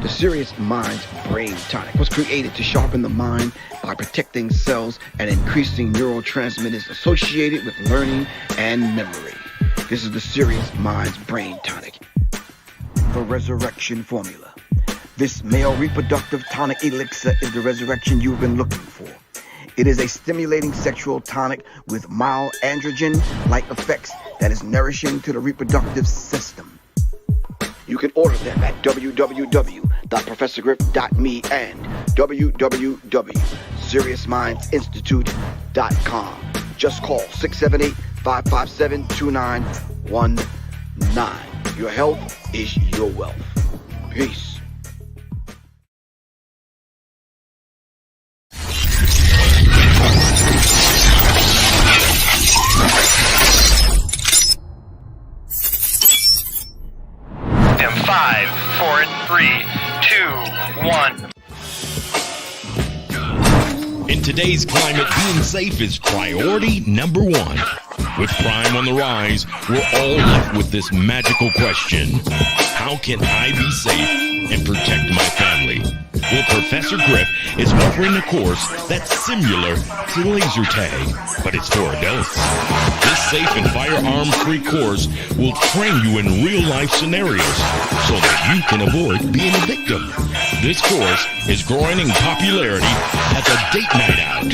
The Serious Minds Brain Tonic was created to sharpen the mind by protecting cells and increasing neurotransmitters associated with learning and memory. This is the Serious Minds Brain Tonic. The Resurrection Formula. This male reproductive tonic elixir is the resurrection you've been looking for. It is a stimulating sexual tonic with mild androgen-like effects that is nourishing to the reproductive system. You can order them at www.professorgriff.me and www.seriousmindsinstitute.com. Just call 678-557-2919. Your health is your wealth. Peace. And 5, 4, 3, 2, 1. In today's climate, being safe is priority number one. With crime on the rise, we're all left with this magical question. How can I be safe and protect my family? Well, Professor Griff is offering a course that's similar to laser tag, but it's for adults. This safe and firearm-free course will train you in real-life scenarios so that you can avoid being a victim. This course is growing in popularity as a date night out.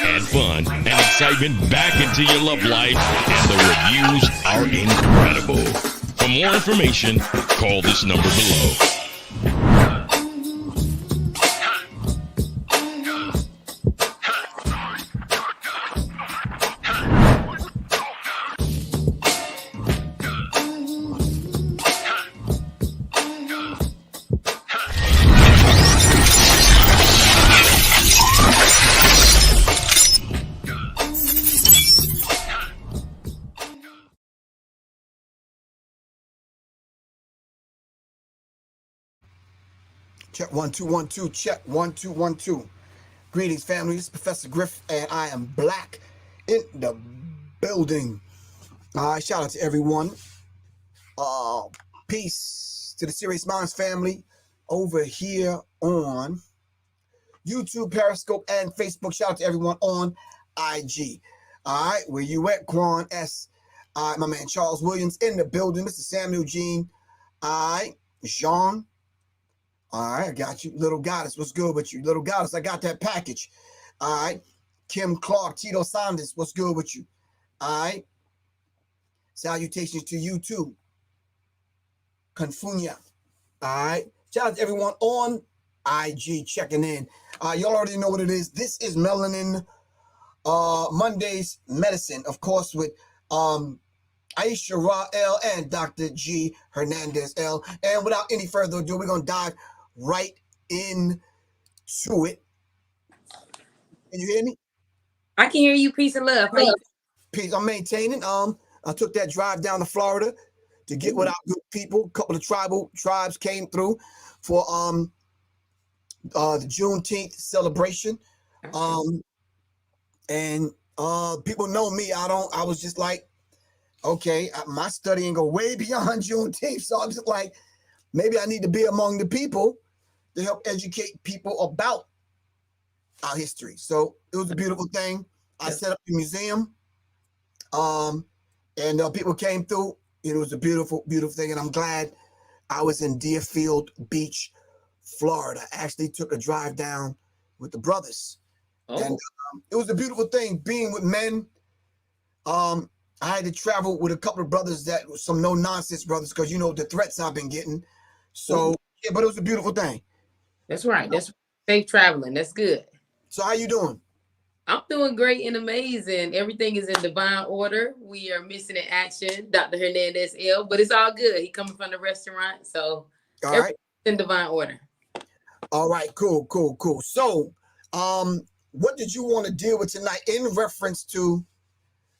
Add fun and excitement back into your love life, and the reviews are incredible. For more information, call this number below. Check 1 2 1 2. Check 1 2 1 2. Greetings, family. This is Professor Griff, and I am black in the building. Shout out to everyone. Peace to the Serious Minds family over here on YouTube, Periscope, and Facebook. Shout out to everyone on IG. All right, where you at, Quan S? All right, my man Charles Williams in the building. Mr. Samuel Jean. All right, Jean. All right, I got you. Little Goddess, what's good with you? Little Goddess, I got that package. All right. Kim Clark, Tito Sanders, what's good with you? All right. Salutations to you too. Confunia. All right. Shout out to everyone on IG checking in. Y'all already know what it is. This is Melanin Monday's Medicine, of course, with Aisha Ra L and Dr. G Hernandez L. And without any further ado, we're going to dive right into it. Can you hear me? I can hear you. Peace and love. Peace. I'm maintaining. I took that drive down to Florida to get with our good people. A couple of tribes came through for the Juneteenth celebration. And people know me. I was just like, okay, my studying go way beyond Juneteenth. So I'm just like, maybe I need to be among the people to help educate people about our history. So it was a beautiful thing. I set up the museum, and people came through. It was a beautiful, beautiful thing. And I'm glad I was in Deerfield Beach, Florida. I actually took a drive down with the brothers. And it was a beautiful thing being with men. I had to travel with a couple of brothers that were some no-nonsense brothers because, you know, the threats I've been getting. So, yeah, but it was a beautiful thing. That's right. That's safe traveling. That's good. So how you doing? I'm doing great and amazing. Everything is in divine order. We are missing in action, Dr. Hernandez L, but it's all good. He coming from the restaurant, so all right, in divine order. All right, cool. So, what did you want to deal with tonight in reference to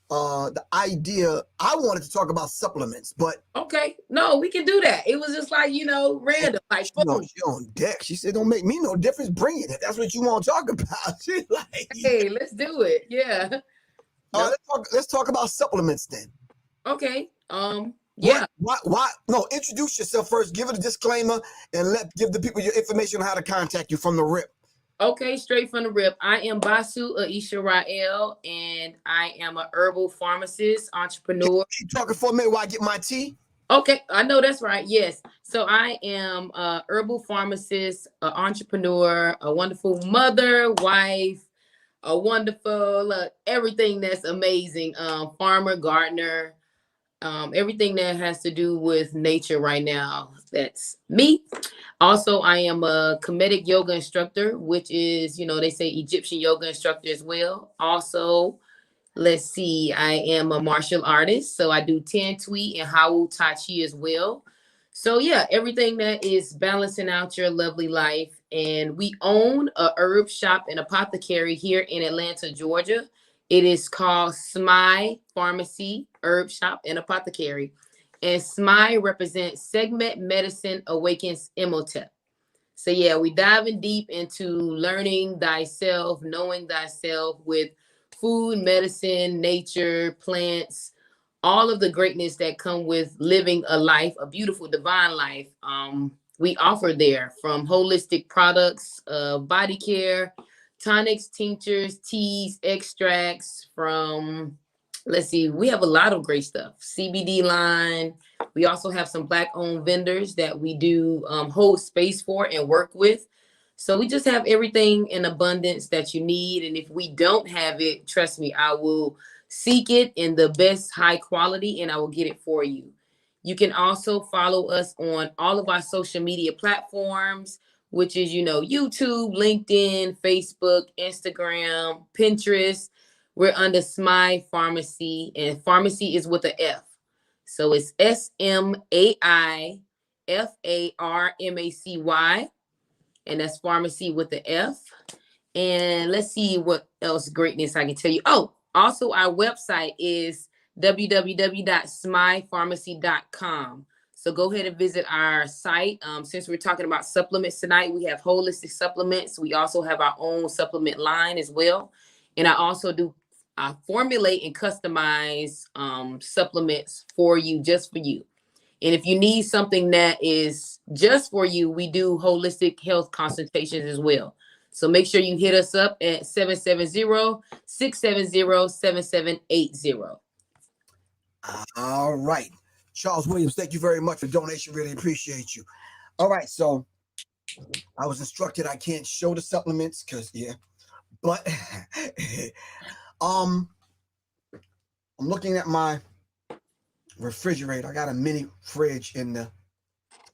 the idea? I wanted to talk about supplements, but okay, no, we can do that. It was just like, random, like she on deck. She said, "Don't make me no difference. Bring it. If that's what you want to talk about." She's like, "Hey, let's do it." Yeah. Let's talk about supplements then. Okay. Yeah. Why? No, introduce yourself first. Give it a disclaimer and give the people your information on how to contact you from the rip. Okay, straight from the rip. I am Basu Aisha Rael, and I am a herbal pharmacist, entrepreneur. Keep talking for a minute while I get my tea. Okay, I know that's right. Yes. So I am a herbal pharmacist, an entrepreneur, a wonderful mother, wife, a wonderful everything that's amazing. Farmer, gardener, everything that has to do with nature right now. That's me. Also, I am a comedic yoga instructor, which is, they say Egyptian yoga instructor as well. Also, let's see, I am a martial artist. So I do Tan Tui and Hau Tai Chi as well. So yeah, everything that is balancing out your lovely life. And we own a herb shop and apothecary here in Atlanta, Georgia. It is called SMI Pharmacy Herb Shop and Apothecary. And SMI represents Segment Medicine Awakens Imhotep. So yeah, we diving deep into learning thyself, knowing thyself with food, medicine, nature, plants, all of the greatness that come with living a life, a beautiful divine life. We offer there from holistic products, body care, tonics, tinctures, teas, extracts from, let's see, we have a lot of great stuff. CBD line. We also have some Black owned vendors that we do hold space for and work with. So we just have everything in abundance that you need. And if we don't have it, trust me, I will seek it in the best high quality and I will get it for you. You can also follow us on all of our social media platforms, which is, YouTube, LinkedIn, Facebook, Instagram, Pinterest. We're under SMI Pharmacy, and pharmacy is with an F. So it's SMAIFARMACY, and that's pharmacy with the F. And let's see what else greatness I can tell you. Oh, also our website is www.smypharmacy.com. So go ahead and visit our site. Since we're talking about supplements tonight, we have holistic supplements. We also have our own supplement line as well. And I also do formulate and customize supplements for you, just for you. And if you need something that is just for you, we do holistic health consultations as well. So make sure you hit us up at 770-670-7780. All right. Charles Williams, thank you very much for donation. Really appreciate you. All right. So I was instructed I can't show the supplements because, but I'm looking at my refrigerator. I got a mini fridge in the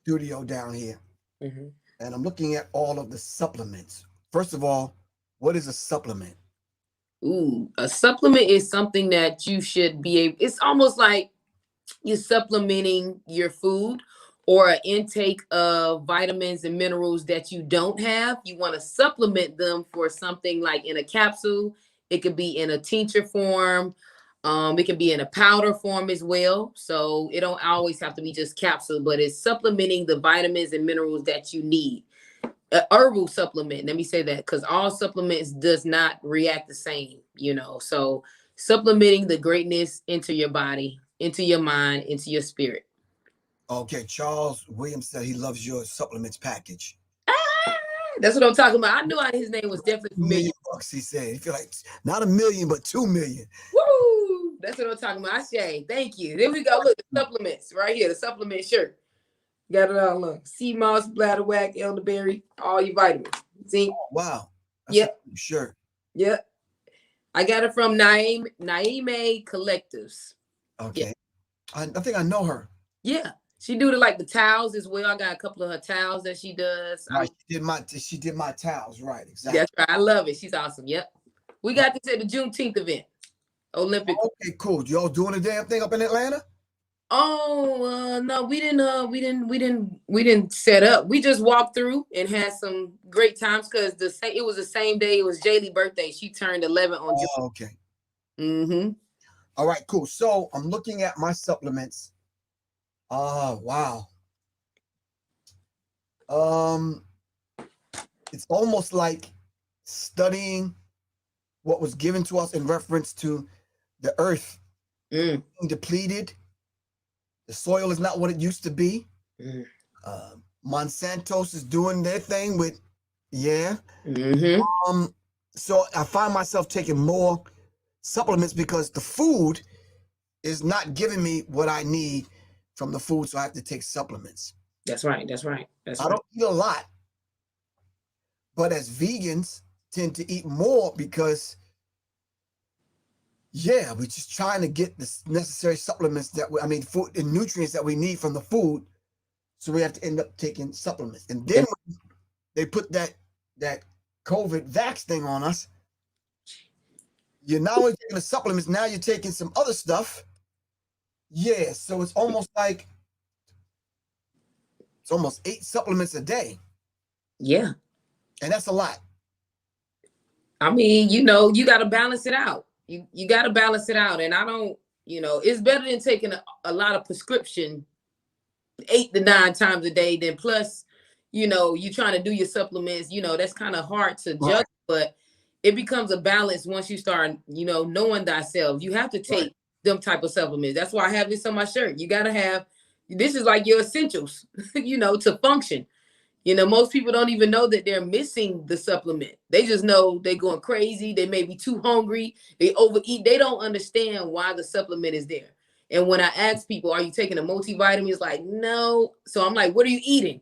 studio down here. Mm-hmm. And I'm looking at all of the supplements. First of all, what is a supplement? Ooh, a supplement is something that you should be able, it's almost like you're supplementing your food or an intake of vitamins and minerals that you don't have. You want to supplement them for something like in a capsule. It could be in a tincture form. It can be in a powder form as well. So it don't always have to be just capsule, but it's supplementing the vitamins and minerals that you need. A herbal supplement, let me say that, because all supplements does not react the same, So supplementing the greatness into your body, into your mind, into your spirit. Okay, Charles Williams said he loves your supplements package. That's what I'm talking about. I knew his name was definitely familiar. $1 million, he said. He feel like not $1 million, but $2 million. Woo! That's what I'm talking about. I say, thank you. There we go. Look, the supplements right here. The supplement shirt. Got it all. Look, sea moss, bladderwhack, elderberry, all your vitamins. See? Oh, wow. Yep. Sure. Yep. I got it from Naime Collectives. Okay. Yep. I think I know her. Yeah. She do the towels as well. I got a couple of her towels that she does. Right. She did my towels. Right. Exactly. That's right. I love it. She's awesome. Yep. We got this at the Juneteenth event. Olympic. Okay, cool. Y'all doing a damn thing up in Atlanta? Oh no, we didn't set up. We just walked through and had some great times because it was the same day. It was Jaylee's birthday. She turned 11 on June. Okay. Mm-hmm. All right, cool. So I'm looking at my supplements. Wow. It's almost like studying what was given to us in reference to the earth being depleted. The soil is not what it used to be. Mm. Monsanto's is doing their thing with, yeah. Mm-hmm. So I find myself taking more supplements because the food is not giving me what I need from the food, so I have to take supplements. That's right. That's right. I don't eat a lot, but as vegans tend to eat more because, yeah, we're just trying to get the necessary supplements food and nutrients that we need from the food. So we have to end up taking supplements. And then when they put that COVID vax thing on us, you're not only taking the supplements, now you're taking some other stuff. Yeah, so it's almost 8 supplements a day. Yeah. And that's a lot. I mean, you got to balance it out. You got to balance it out. And I don't, it's better than taking a lot of prescription 8 to 9 times a day. Then plus, you trying to do your supplements, that's kind of hard to judge, but it becomes a balance once you start, knowing thyself. You have to take them type of supplements. That's why I have this on my shirt. You got to have, this is like your essentials, to function. Most people don't even know that they're missing the supplement. They just know they're going crazy. They may be too hungry. They overeat. They don't understand why the supplement is there. And when I ask people, are you taking a multivitamin? It's like, no. So I'm like, what are you eating?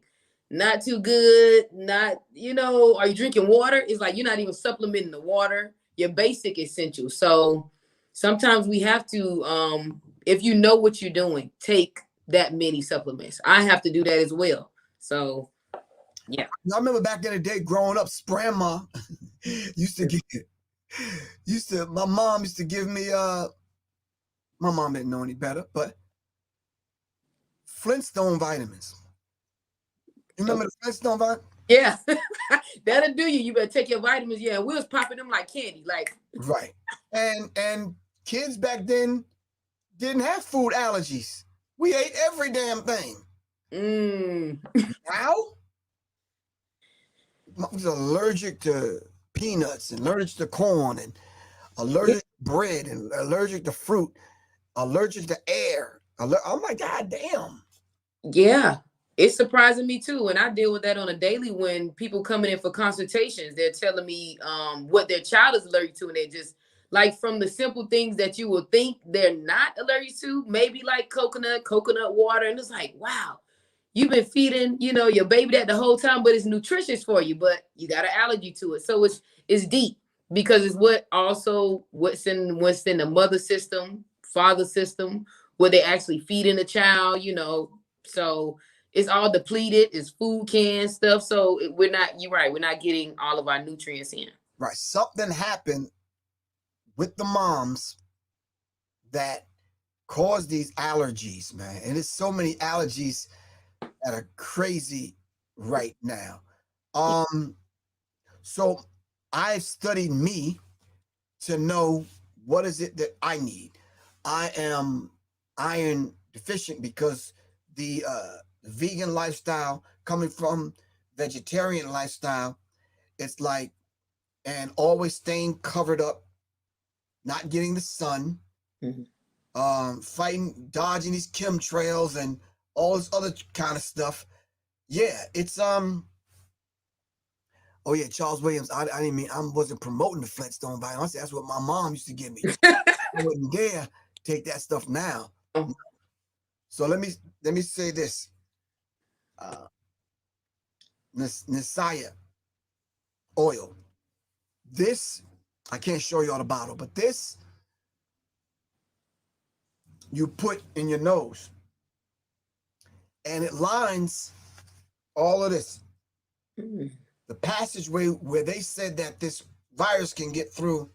Not too good. Not, are you drinking water? It's like, you're not even supplementing the water, your basic essentials. So sometimes we have to, if you know what you're doing, take that many supplements. I have to do that as well. So yeah. I remember back in the day growing up, Sprama my mom used to give me, my mom didn't know any better, but Flintstone vitamins. You remember the Flintstone vitamins? Yeah. That'll do you. You better take your vitamins. Yeah. We was popping them like candy. Right. And kids back then didn't have food allergies. We ate every damn thing. Now? I was allergic to peanuts and allergic to corn and allergic to bread and allergic to fruit, allergic to air. I'm like, God damn. Yeah. It's surprising me too. And I deal with that on a daily when people coming in for consultations, they're telling me what their child is allergic to. And they just like from the simple things that you would think they're not allergic to, maybe like coconut water. And it's like, wow. You've been feeding, your baby that the whole time, but it's nutritious for you, but you got an allergy to it. So it's deep because it's what's in the mother system, father system, where they actually feeding the child, so it's all depleted. It's food can stuff. So you're right. We're not getting all of our nutrients in. Right. Something happened with the moms that caused these allergies, man. And there's so many allergies that are crazy right now. So I've studied me to know what is it that I need. I am iron deficient because the vegan lifestyle coming from vegetarian lifestyle, it's like, and always staying covered up, not getting the sun, fighting, dodging these chemtrails and all this other kind of stuff. Yeah, it's oh yeah, Charles Williams. I didn't mean, I wasn't promoting the Flintstone vitamin. I said that's what my mom used to give me. I wouldn't dare take that stuff now. So let me say this. Nisaya oil. This, I can't show you all the bottle, but this you put in your nose. And it lines all of this. The passageway where they said that this virus can get through,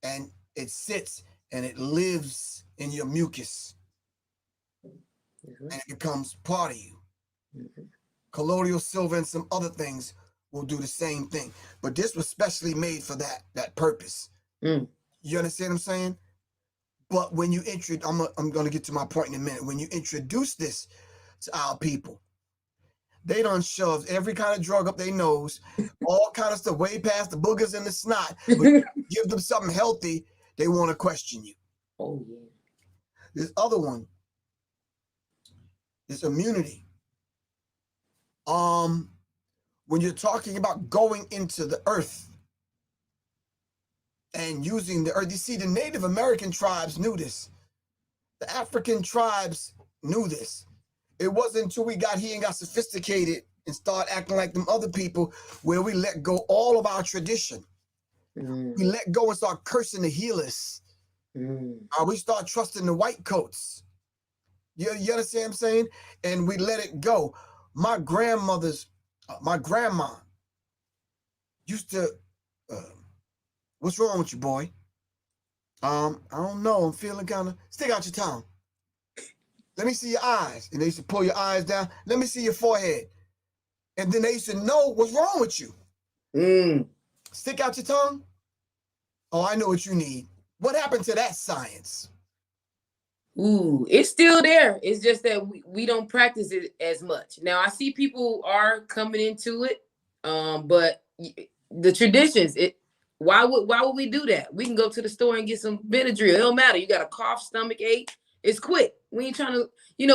and it sits and it lives in your mucus. And it becomes part of you. Colloidal silver and some other things will do the same thing. But this was specially made for that purpose. You understand what I'm saying? But when you I'm going to get to my point in a minute. When you introduce this to our people, they done shoved every kind of drug up their nose, all kind of stuff, way past the boogers and the snot. But give them something healthy, they want to question you. Oh yeah. This other one It's immunity. When you're talking about going into the earth and using the earth, you see, the Native American tribes knew this. The African tribes knew this. It wasn't until we got here and got sophisticated and started acting like them other people where we let go all of our tradition. We let go and start cursing the healers. We start trusting the white coats. You understand what I'm saying? And we let it go. My grandma used to, what's wrong with you, boy? I don't know. I'm feeling kind of, stick out your tongue. Let me see your eyes. And they used to pull your eyes down. Let me see your forehead. And then they used to know what's wrong with you. Stick out your tongue. Oh, I know what you need. What happened to that science? Ooh, it's still there. It's just that we don't practice it as much. Now I see people are coming into it, but the traditions, why would we do that? We can go to the store and get some Benadryl. It don't matter. You got a cough, stomach ache. It's quick. We ain't trying to,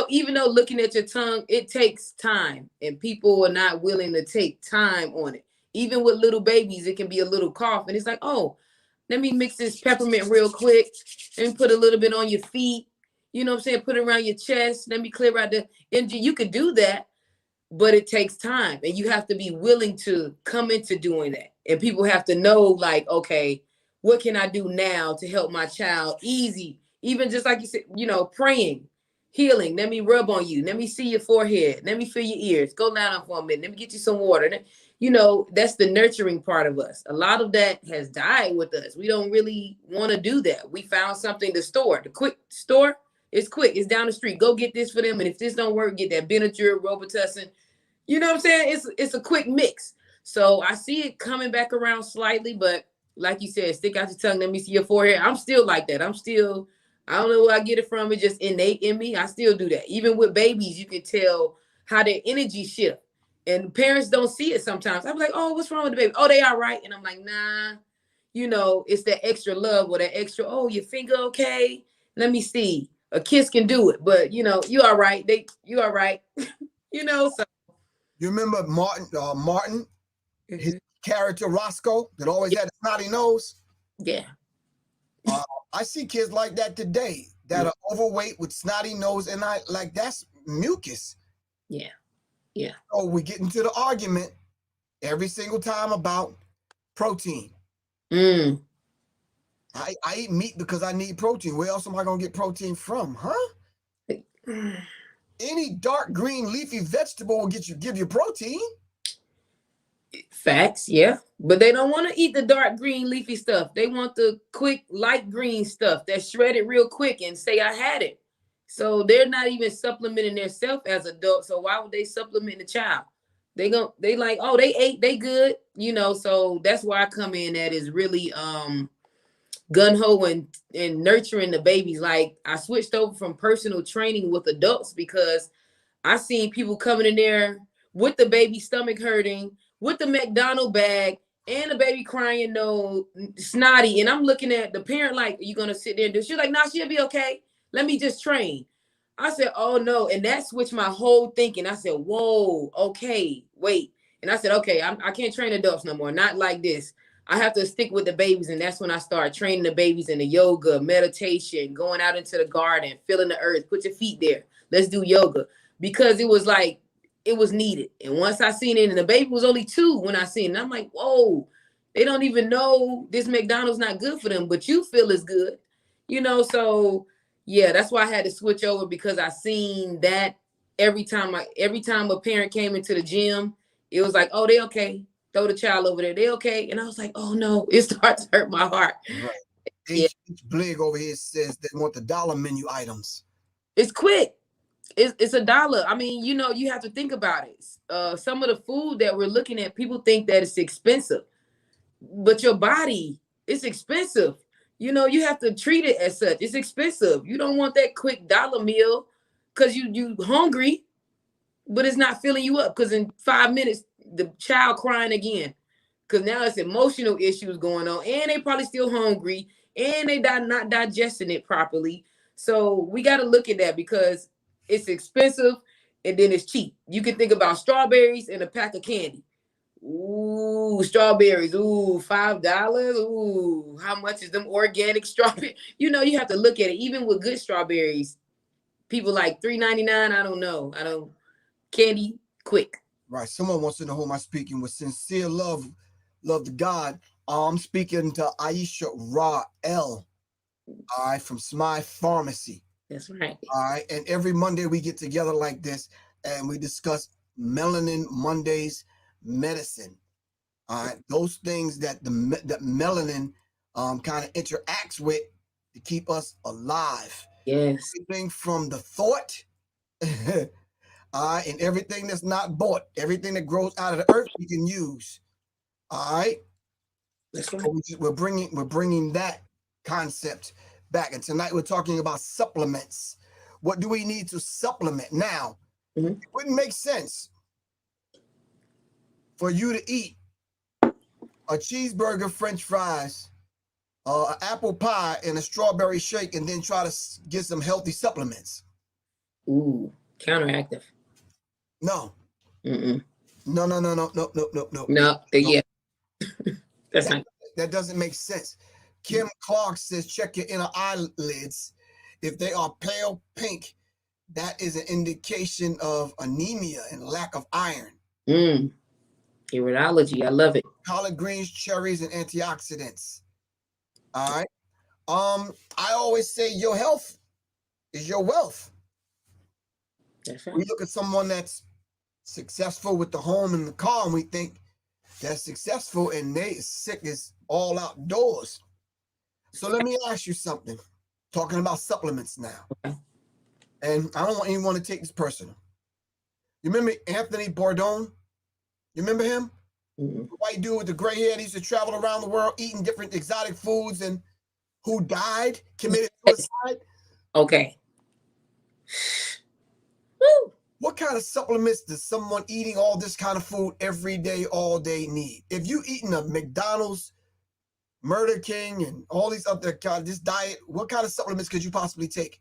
even though looking at your tongue, it takes time, and people are not willing to take time on it. Even with little babies, it can be a little cough, and it's like, oh, let me mix this peppermint real quick and put a little bit on your feet. You know what I'm saying? Put it around your chest. Let me clear out the energy. You could do that, but it takes time, and you have to be willing to come into doing that. And people have to know, like, okay, what can I do now to help my child? Easy. Even just like you said, praying, healing. Let me rub on you. Let me see your forehead. Let me feel your ears. Go down for a minute. Let me get you some water. That's the nurturing part of us. A lot of that has died with us. We don't really want to do that. We found something to store. The quick store, it's quick. It's down the street. Go get this for them. And if this don't work, get that Benadryl, Robitussin. You know what I'm saying? It's a quick mix. So I see it coming back around slightly, but like you said, stick out your tongue. Let me see your forehead. I'm still like that. I don't know where I get it from. It's just innate in me. I still do that. Even with babies, you can tell how their energy shift. And parents don't see it sometimes. I'm like, oh, what's wrong with the baby? Oh, they all right. And I'm like, nah, it's that extra love or that extra, oh, your finger okay? Let me see. A kiss can do it. But, you all right. You all right. So. You remember Martin, his character Roscoe that always had a snotty nose? Yeah. I see kids like that today that are overweight with snotty nose, and that's mucus. Yeah. Yeah. So we get into the argument every single time about protein. I eat meat because I need protein. Where else am I going to get protein from, huh? Any dark green leafy vegetable will give you protein. Facts, yeah. But they don't want to eat the dark green leafy stuff. They want the quick light green stuff that's shredded real quick and say I had it. So they're not even supplementing themselves as adults. So why would they supplement the child? They like, oh, they ate, they good, so that's why I come in at is really gun-ho and nurturing the babies. Like I switched over from personal training with adults because I seen people coming in there with the baby stomach hurting, with the McDonald bag, and the baby crying, no, snotty. And I'm looking at the parent like, are you going to sit there and do? She's like, nah, she'll be okay. Let me just train. I said, oh, no. And that switched my whole thinking. I said, whoa, okay, wait. And I said, okay, I can't train adults no more. Not like this. I have to stick with the babies. And that's when I started training the babies in the yoga, meditation, going out into the garden, feeling the earth, put your feet there. Let's do yoga. Because it was like, it was needed. And once I seen it, and the baby was only 2 when I seen it, I'm like, whoa, they don't even know this McDonald's not good for them, but you feel it's good. So yeah, that's why I had to switch over, because I seen that every time a parent came into the gym, it was like, oh, they okay. Throw the child over there. They okay. And I was like, oh no, it starts to hurt my heart. Right. H. Blig over here says they want the dollar menu items. It's quick. It's $1. I mean, you have to think about it. Some of the food that we're looking at, people think that it's expensive, but your body, it's expensive. You have to treat it as such. It's expensive. You don't want that quick dollar meal because you hungry, but it's not filling you up, because in 5 minutes, the child crying again, because now it's emotional issues going on, and they probably still hungry, and they not digesting it properly. So we got to look at that, because it's expensive. and then it's cheap. You can think about strawberries and a pack of candy. Ooh, strawberries. Ooh, $5. Ooh, how much is them organic strawberries? You know, you have to look at it. Even with good strawberries, people like $3.99. I don't know. I don't candy quick. Right. Someone wants to know who am I speaking with. Sincere love to God. I'm speaking to Aisha Ra L. All right, from Smile Pharmacy. That's right. All right, and every Monday we get together like this and we discuss Melanin Mondays medicine. All right, those things that that melanin kind of interacts with to keep us alive. Yes. Everything from the thought, all right, and everything that's not bought, everything that grows out of the earth, we can use. All right, That's right. so we're bringing that concept back, and tonight we're talking about supplements. What do we need to supplement now? It wouldn't make sense for you to eat a cheeseburger, French fries, an apple pie, and a strawberry shake, and then try to get some healthy supplements. Ooh, counteractive. No. Mm-mm. No. No, yeah. That's not. That doesn't make sense. Kim Clark says, check your inner eyelids. If they are pale pink, that is an indication of anemia and lack of iron. Iridology, I love it. Collard greens, cherries, and antioxidants. All right. I always say your health is your wealth. That's right. We look at someone that's successful with the home and the car, and we think they're successful and they sick as all outdoors. So let me ask you something. Talking about supplements now. Okay. And I don't want anyone to take this personal. You remember Anthony Bourdain? You remember him? The white dude with the gray hair that used to travel around the world eating different exotic foods and who died, committed suicide? Okay. Woo. What kind of supplements does someone eating all this kind of food every day, all day need? If you eating a McDonald's, Murder King, and all these other kind, this diet, what kind of supplements could you possibly take?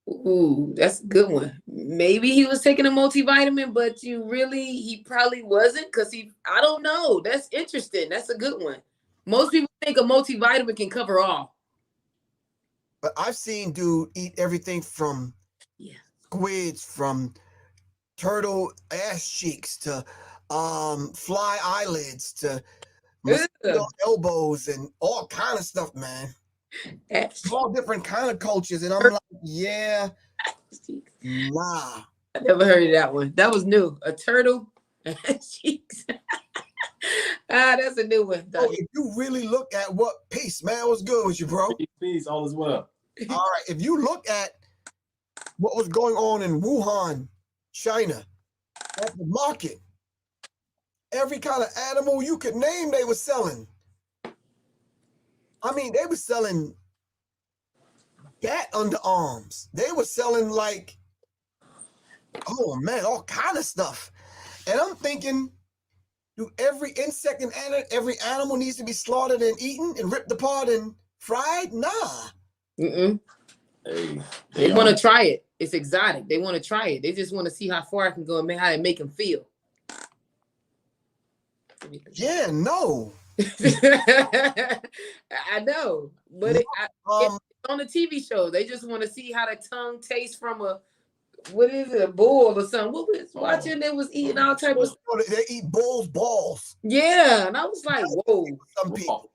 Ooh, that's a good one. Maybe he was taking a multivitamin, but he probably wasn't, because I don't know. That's interesting. That's a good one. Most people think a multivitamin can cover all. But I've seen dude eat everything from squids, from turtle ass cheeks to fly eyelids to elbows and all kind of stuff, man. All different kind of cultures, and I'm like, yeah, nah. I never heard of that one. That was new. A turtle ass cheeks. That's a new one. Oh, if you really look at what peace, man, what's good with you, bro? Peace, all is well. All right, if you look at what was going on in Wuhan, China, at the market, every kind of animal you could name, they were selling. I mean, they were selling bat underarms. They were selling like, oh man, all kind of stuff. And I'm thinking, do every insect and every animal needs to be slaughtered and eaten and ripped apart and fried? Nah. Mm-mm. Hey, They want to try it. It's exotic. They want to try it. They just want to see how far I can go and how it make them feel. Yeah, no. I know, but it's on the TV show. They just want to see how the tongue tastes from a bull or something. What was watching? They was eating all type of stuff. They eat bulls' balls. Yeah, and I was like, whoa. Some people.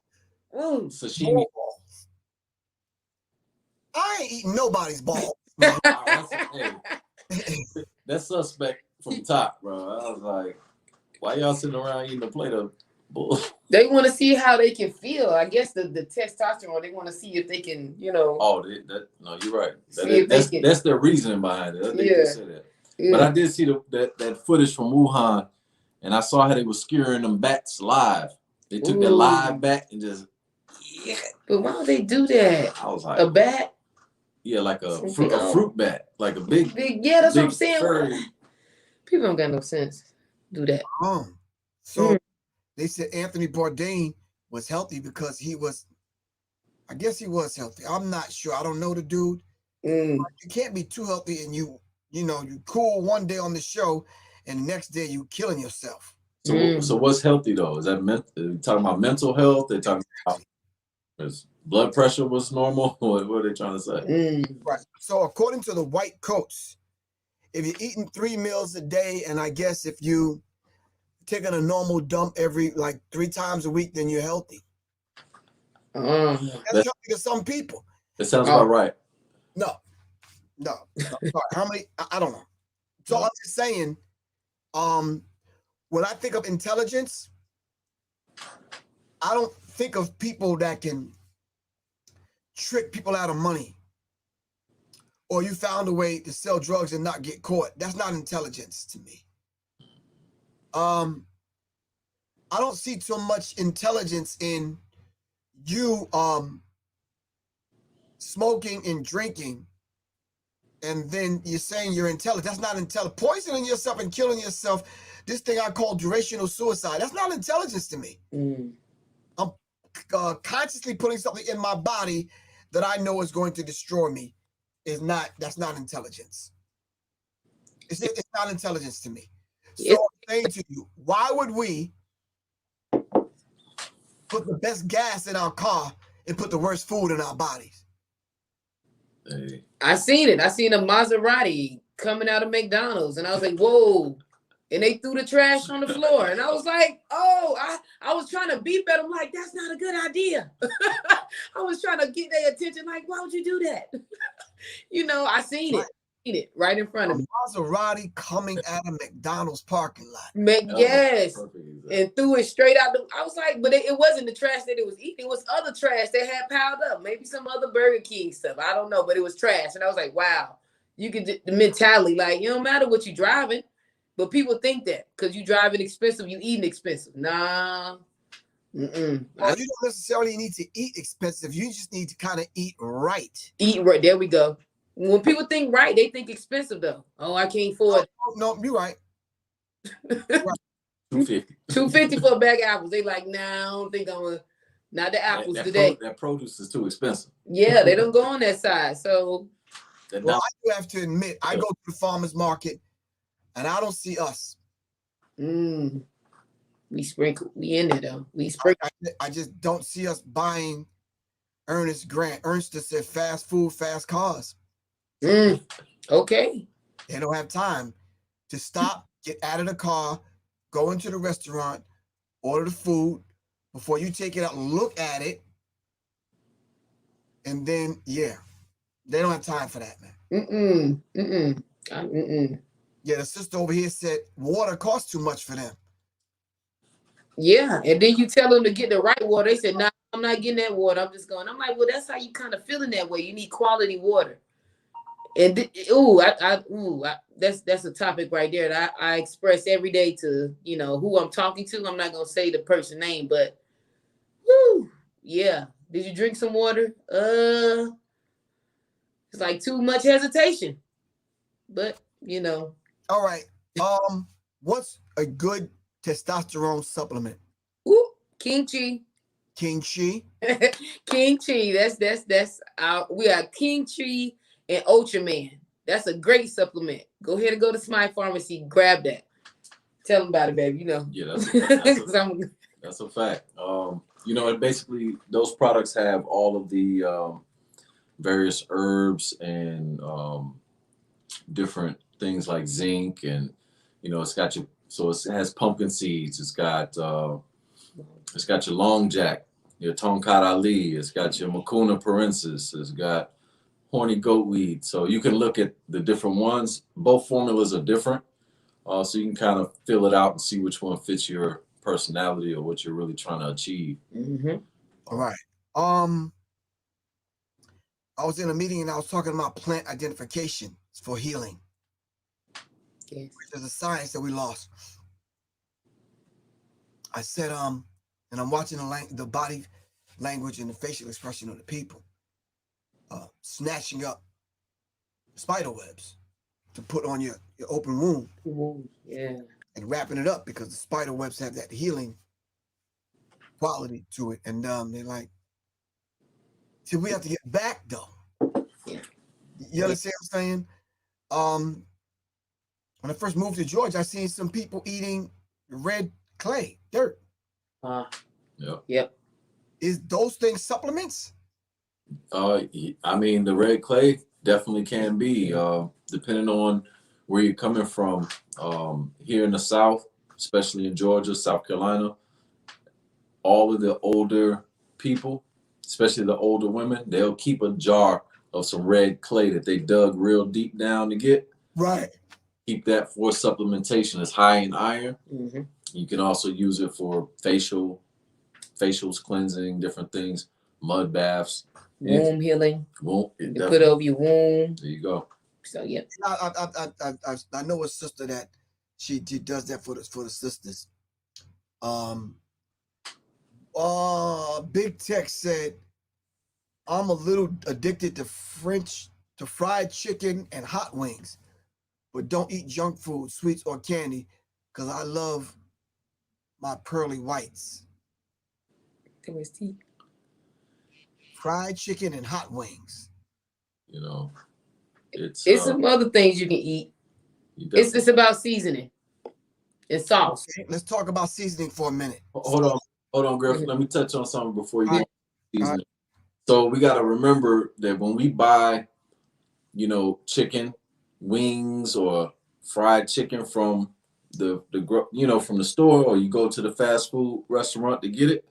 Ooh. Sashimi. I ain't eating nobody's balls. That's suspect from the top, bro. I was like, why y'all sitting around eating a plate of bull? They want to see how they can feel. I guess the testosterone. They want to see if they can, Oh, no, you're right. That's their reasoning behind it. They say that. Yeah. But I did see that footage from Wuhan, and I saw how they were skewering them bats live. They took that live bat and just. Yeah. But why would they do that? I was like, a bat. Yeah, like a fruit bat, like a big. Yeah, that's what I'm saying. Furry. People don't got no sense. Do that. So they said Anthony Bourdain was healthy because I guess he was healthy. I'm not sure. I don't know the dude. You can't be too healthy and you you know, you cool one day on the show, and the next day you killing yourself. So what's healthy though? Is that talking about mental health? They talking about blood pressure was normal? What are they trying to say? Right. So according to the white coats, if you're eating 3 meals a day, and I guess if you taking a normal dump every like 3 times a week, then you're healthy. That's healthy to some people. It sounds about right. No. Sorry. How many? I don't know. So I'm just saying, when I think of intelligence, I don't think of people that can trick people out of money, or you found a way to sell drugs and not get caught. That's not intelligence to me. I don't see so much intelligence in you smoking and drinking, and then you're saying you're intelligent. That's not intelligent. Poisoning yourself and killing yourself, this thing I call durational suicide, that's not intelligence to me. I'm consciously putting something in my body that I know is going to destroy me. That's not intelligence. It's not intelligence to me. So I'm saying to you, why would we put the best gas in our car and put the worst food in our bodies? Hey. I seen it. I seen a Maserati coming out of McDonald's, and I was like, whoa. And they threw the trash on the floor. And I was like, oh, I was trying to beep at them like, that's not a good idea. I was trying to get their attention like, why would you do that? You know, I seen it. It right in front of me. Maserati coming out of McDonald's parking lot. Yes, and threw it straight out. I was like, but it wasn't the trash that it was eating. It was other trash that had piled up. Maybe some other Burger King stuff. I don't know, but it was trash. And I was like, wow, you could the mentality like, it don't matter what you driving, but people think that because you driving expensive, you eating expensive. Nah. Well, you don't necessarily need to eat expensive. You just need to kind of eat right. Eat right. There we go. When people think right, they think expensive though. Oh, I can't afford it. No, you're right. $250 for a bag of apples. They like, nah, I don't think I'm gonna. Not the apples today. That produce is too expensive. Yeah, they don't go on that side. So, well, I do have to admit, I go to the farmer's market, and I don't see us. We sprinkle. We in there though. We sprinkle. I just don't see us buying Ernest Grant. Ernest just said fast food, fast cars. Okay. They don't have time to stop, get out of the car, go into the restaurant, order the food before you take it out, look at it, and then they don't have time for that, man. Yeah, the sister over here said water costs too much for them. Yeah, and then you tell them to get the right water. They said, "No, I'm not getting that water. I'm just going." I'm like, well, that's how you kind of feeling that way. You need quality water. And that's a topic right there that I express every day to, you know, who I'm talking to. I'm not gonna say the person's name, but yeah. Did you drink some water? It's like too much hesitation. But you know. All right. What's a good testosterone supplement? King Chi. King Chi. King Chi. That's our we are King Chi and Ultraman. That's a great supplement. Go ahead and go to Smile Pharmacy. Grab that. Tell them about it, baby. You know. Yeah, that's a fact. You know, and basically those products have all of the various herbs and different things like zinc, and you know, it has pumpkin seeds. It's got your long jack, your tonkat ali. It's got your mucuna parensis. It's got horny goatweed. So you can look at the different ones. Both formulas are different, so you can kind of fill it out and see which one fits your personality or what you're really trying to achieve. All right. I was in a meeting and I was talking about plant identification for healing. Yes. Which is a science that we lost. I said, and I'm watching the body language and the facial expression of the people. Snatching up spider webs to put on your open wound. Yeah. And wrapping it up because the spider webs have that healing quality to it. And they're like, see, we have to get back though. Yeah. You understand what I'm saying? when I first moved to Georgia, I seen some people eating red clay, dirt. Yep. Is those things supplements? I mean, the red clay definitely can be, depending on where you're coming from. Here in the South, especially in Georgia, South Carolina, all of the older people, especially the older women, they'll keep a jar of some red clay that they dug real deep down to get. Right. Keep that for supplementation. It's high in iron. Mm-hmm. You can also use it for facials, cleansing, different things, mud baths. Womb healing. You put over your womb. There you go. So yeah. I know a sister that she does that for the sisters. Big Tech said, I'm a little addicted to fried chicken and hot wings, but don't eat junk food, sweets, or candy because I love my pearly whites. Fried chicken and hot wings. You know, it's some other things you can eat. It's about seasoning and sauce. Okay, let's talk about seasoning for a minute. Hold on, Griff. Let me touch on something before you get seasoning. So we got to remember that when we buy, chicken wings or fried chicken from the from the store, or you go to the fast food restaurant to get it,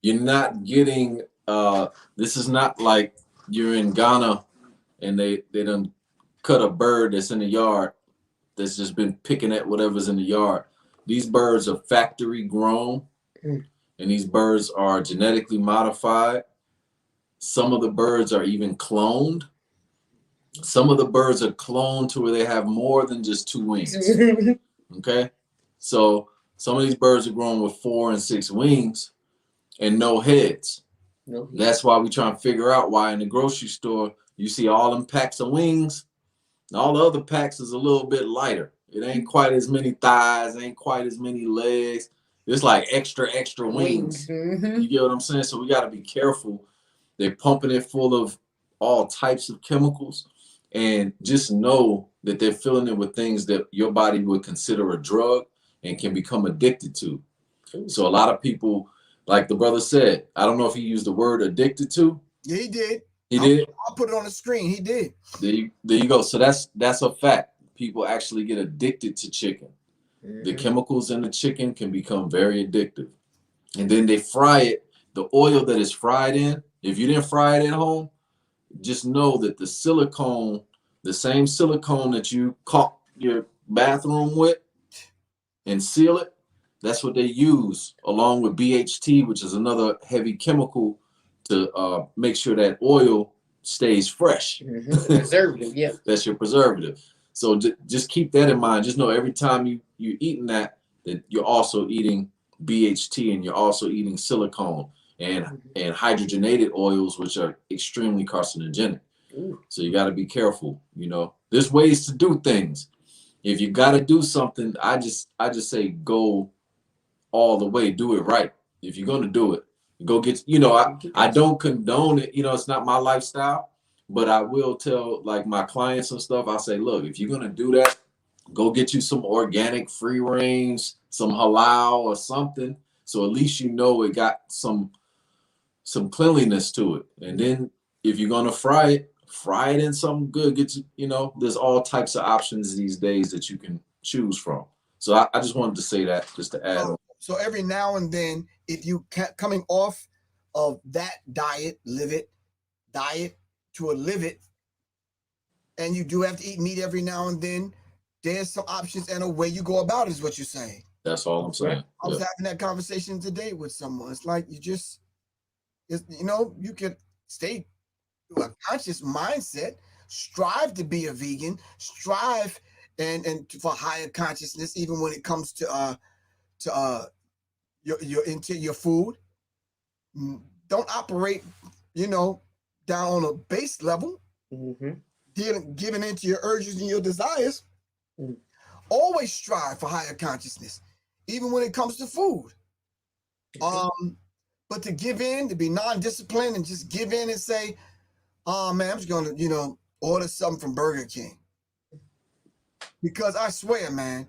you're not getting. This is not like you're in Ghana and they done cut a bird that's in the yard that's just been picking at whatever's in the yard. These birds are factory grown, and these birds are genetically modified. Some of the birds are even cloned. Some of the birds are cloned to where they have more than just 2 wings. Okay? So some of these birds are grown with 4 and 6 wings and no heads. That's why we try and figure out why in the grocery store you see all them packs of wings. And all the other packs is a little bit lighter. It ain't quite as many thighs, ain't quite as many legs. It's like extra wings. You get what I'm saying? So we got to be careful. They're pumping it full of all types of chemicals. And just know that they're filling it with things that your body would consider a drug and can become addicted to. So a lot of people, like the brother said, I don't know if he used the word addicted to. Yeah, he did. I'll put it on the screen. He did. There you go. So that's a fact. People actually get addicted to chicken. The chemicals in the chicken can become very addictive. And then they fry it. The oil that is fried in, if you didn't fry it at home, just know that the silicone, the same silicone that you caulk your bathroom with and seal it, that's what they use along with BHT, which is another heavy chemical to make sure that oil stays fresh. Preservative, yeah. That's your preservative. So just keep that in mind. Just know every time you're eating that you're also eating BHT and you're also eating silicone and hydrogenated oils, which are extremely carcinogenic. So you got to be careful. There's ways to do things. If you got to do something, I just say go all the way. Do it right. If you're going to do it, go get, I don't condone it. It's not my lifestyle, but I will tell like my clients and stuff. I say, look, if you're going to do that, go get you some organic free range, some halal or something. So at least it got some cleanliness to it. And then if you're going to fry it in something good. There's all types of options these days that you can choose from. So I just wanted to say that just to add on. So every now and then, if you coming off of that diet to a live it, and you do have to eat meat every now and then, there's some options and a way you go about it is what you're saying. That's all I'm saying. I was having that conversation today with someone. It's like you could stay with a conscious mindset, strive to be a vegan, strive and for higher consciousness, even when it comes to your food. Don't operate, down on a base level, giving into your urges and your desires. Always strive for higher consciousness, even when it comes to food. But to give in, to be non-disciplined and just give in and say, oh man, I'm just gonna, order something from Burger King. Because I swear, man,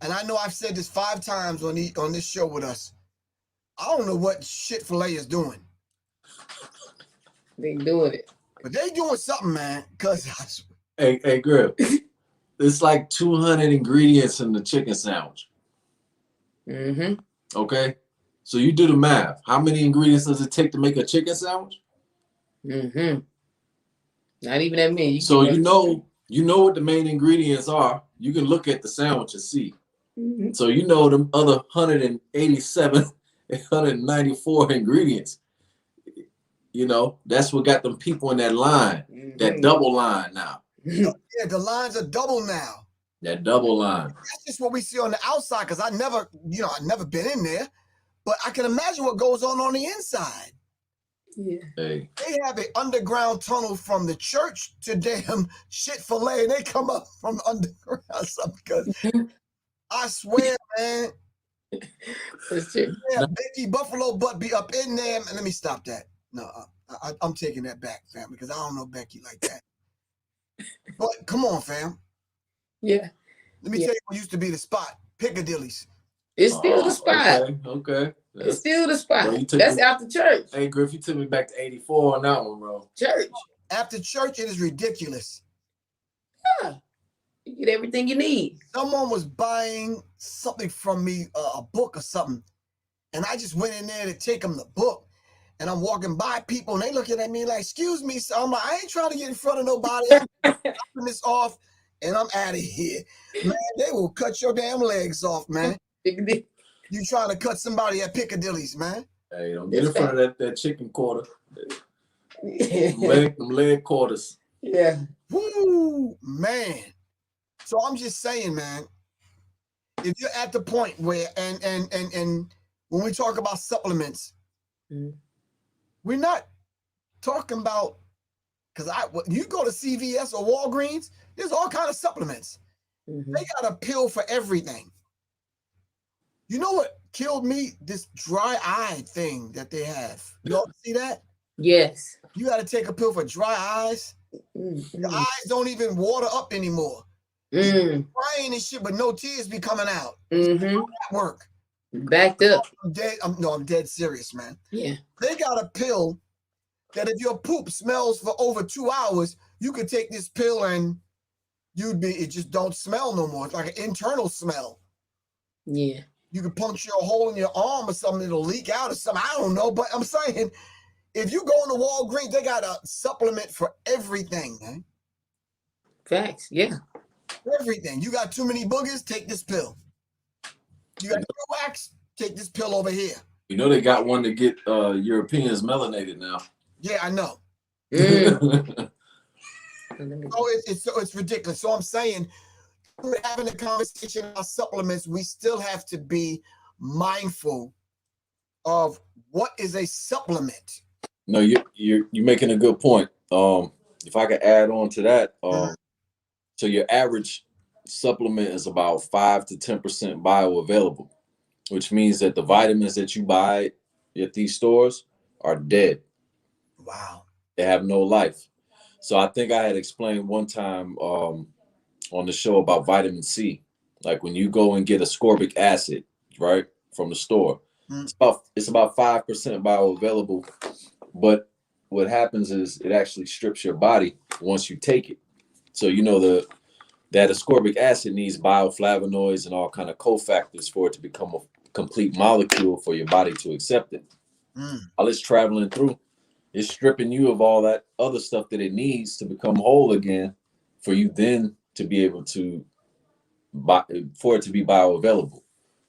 and I know I've said this 5 times on this show with us. I don't know what Chick-fil-A is doing. They doing it. But they doing something, man. Cause hey, girl, it's like 200 ingredients in the chicken sandwich. Mm-hmm. Okay, so you do the math. How many ingredients does it take to make a chicken sandwich? Mm-hmm. Not even that many. So you know what the main ingredients are. You can look at the sandwich and see. Mm-hmm. So you know the other 187, 194 ingredients. You know, that's what got them people in that line, that double line now. Yeah, the lines are double now. That double line. That's just what we see on the outside, because I've never been in there, but I can imagine what goes on the inside. Yeah. Hey. They have an underground tunnel from the church to damn Chick-fil-A, and they come up from underground something, because I swear, man. Yeah, Becky Buffalo Butt be up in there. And let me stop that. No, I'm taking that back, fam, because I don't know Becky like that. But come on, fam. Yeah. Let me tell you what used to be the spot. Piccadilly's. It's still the spot. Okay. It's still the spot. That's after church. Hey, Griff, you took me back to 84 on that one, bro. Church. After church, it is ridiculous. Yeah. You get everything you need. Someone was buying something from me, a book or something, and I just went in there to take them the book. And I'm walking by people, and they looking at me like, excuse me. So I'm like, I ain't trying to get in front of nobody. I'm dropping this off, and I'm out of here. Man, they will cut your damn legs off, man. You trying to cut somebody at Piccadilly's, man. Hey, don't get in front of that chicken quarter. them leg quarters. Yeah. Woo, man. So I'm just saying, man, if you're at the point where, and when we talk about supplements, we're not talking about, because you go to CVS or Walgreens, there's all kind of supplements. They got a pill for everything. You know what killed me? This dry eye thing that they have. You all see that? Yes. You got to take a pill for dry eyes. Your eyes don't even water up anymore. You're crying and shit, but no tears be coming out. How does that work? Backed up. I'm dead. I'm dead serious, man. Yeah. They got a pill that if your poop smells for over 2 hours, you could take this pill and it just don't smell no more. It's like an internal smell. Yeah. You could puncture a hole in your arm or something, it'll leak out or something. I don't know, but I'm saying, if you go into Walgreens, they got a supplement for everything, man. Facts, yeah. Everything. You got too many boogers, take this pill. You got wax, take this pill over here. You know they got one to get Europeans melanated now. Yeah, I know. It's ridiculous. So I'm saying, we're having a conversation about supplements. We still have to be mindful of what is a supplement. No, you're making a good point. If I could add on to that, so your average supplement is about 5 to 10% bioavailable, which means that the vitamins that you buy at these stores are dead. Wow. They have no life. So I think I had explained one time on the show about vitamin C. Like when you go and get ascorbic acid, right, from the store, it's about 5% bioavailable. But what happens is it actually strips your body once you take it. So you know that ascorbic acid needs bioflavonoids and all kind of cofactors for it to become a complete molecule for your body to accept it. While it's traveling through, it's stripping you of all that other stuff that it needs to become whole again, for you then to be able to for it to be bioavailable,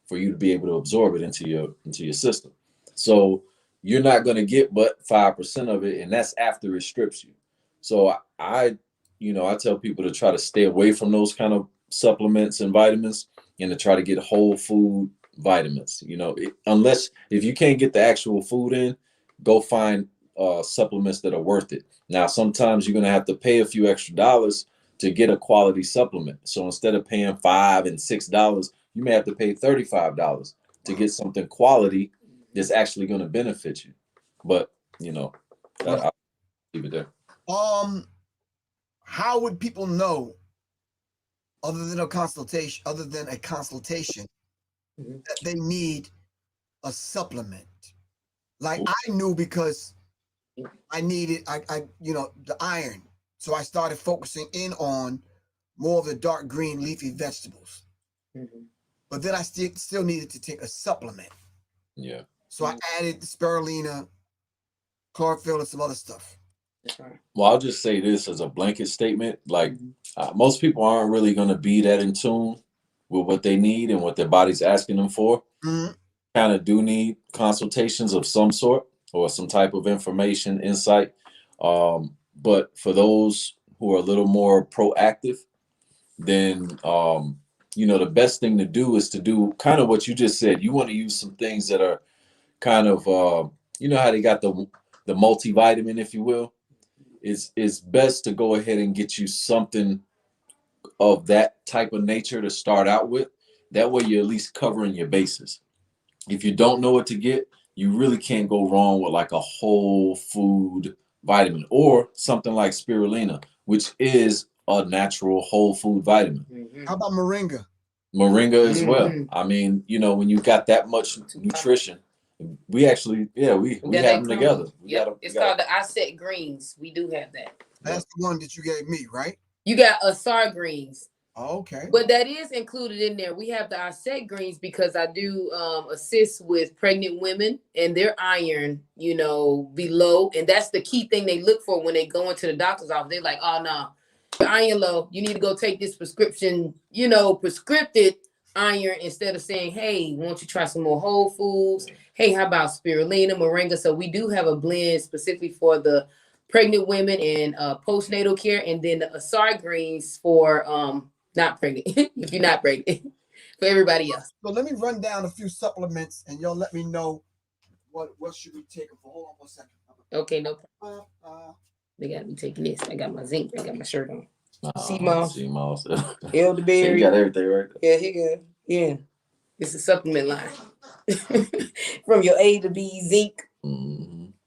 for you to be able to absorb it into your system. So you're not going to get but 5% of it, and that's after it strips you. So I tell people to try to stay away from those kind of supplements and vitamins, and to try to get whole food vitamins. Unless if you can't get the actual food in, go find supplements that are worth it. Now, sometimes you're going to have to pay a few extra dollars to get a quality supplement. So instead of paying $5 and $6, you may have to pay $35 to get something quality that's actually going to benefit you. But I'll leave it there. How would people know other than a consultation, that they need a supplement. Like I knew because I needed, the iron. So I started focusing in on more of the dark green leafy vegetables. But then I still needed to take a supplement. Yeah. So I added spirulina, chlorophyll, and some other stuff. Well, I'll just say this as a blanket statement. Like most people aren't really going to be that in tune with what they need and what their body's asking them for. Kind of do need consultations of some sort or some type of information, insight. But for those who are a little more proactive, then the best thing to do is to do kind of what you just said. You want to use some things that are kind of how they got the multivitamin, if you will. It's best to go ahead and get you something of that type of nature to start out with. That way you're at least covering your bases. If you don't know what to get, you really can't go wrong with like a whole food vitamin or something like spirulina, which is a natural whole food vitamin. How about moringa? Moringa as well. I mean, when you got that much nutrition, we actually, we have them together. It's called the Asset Greens. We do have that. That's the one that you gave me, right? You got Asar Greens. Oh, okay. But that is included in there. We have the Asset Greens because I do assist with pregnant women and their iron, be low. And that's the key thing they look for when they go into the doctor's office. They're like, oh, no, your iron low. You need to go take this prescription, prescripted iron instead of saying, hey, won't you try some more whole foods? Hey, how about spirulina, moringa? So we do have a blend specifically for the pregnant women and postnatal care. And then the Asar Greens for not pregnant, if you're not pregnant, for everybody else. So let me run down a few supplements and y'all let me know what should we take for. Hold on 1 second. Okay, no problem. They got me taking this. I got my zinc. I got my shirt on. Sea moss. Elderberry. So you got everything right there. Yeah, here go. Yeah. It's a supplement line. From your A to B, zinc,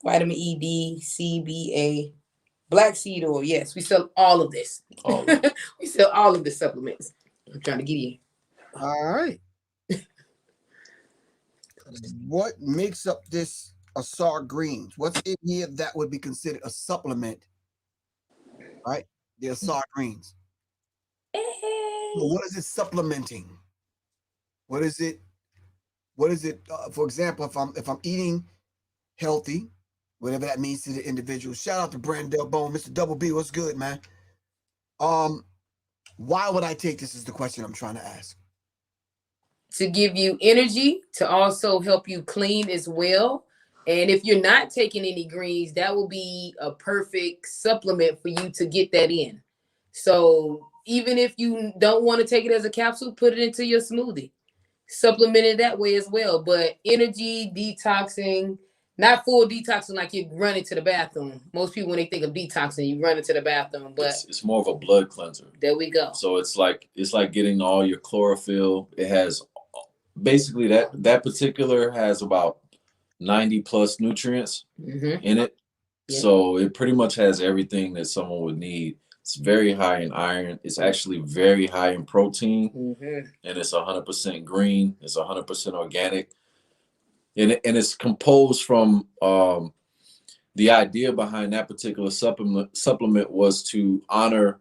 vitamin E, D, C, B, A, black seed oil. Yes, we sell all of this. We sell all of the supplements. I'm trying to get you. All right. What makes up this Asar Greens? What's in here that would be considered a supplement? Right? The Asar Greens. Hey. So what is it supplementing? What is it? For example, if I'm eating healthy, whatever that means to the individual. Shout out to Brandel Bone, Mr. Double B. What's good, man? Why would I take this is the question I'm trying to ask. To give you energy, to also help you clean as well. And if you're not taking any greens, that will be a perfect supplement for you to get that in. So even if you don't want to take it as a capsule, put it into your smoothie. Supplement it that way as well. But energy, detoxing, not full detoxing like you're running to the bathroom. Most people, when they think of detoxing, you run into the bathroom. But it's more of a blood cleanser. There we go. So it's like getting all your chlorophyll. It has basically that particular has about 90 plus nutrients in it. Yeah. So it pretty much has everything that someone would need. It's very high in iron. It's actually very high in protein, and it's 100% green. It's 100% organic, and it's composed from the idea behind that particular supplement was to honor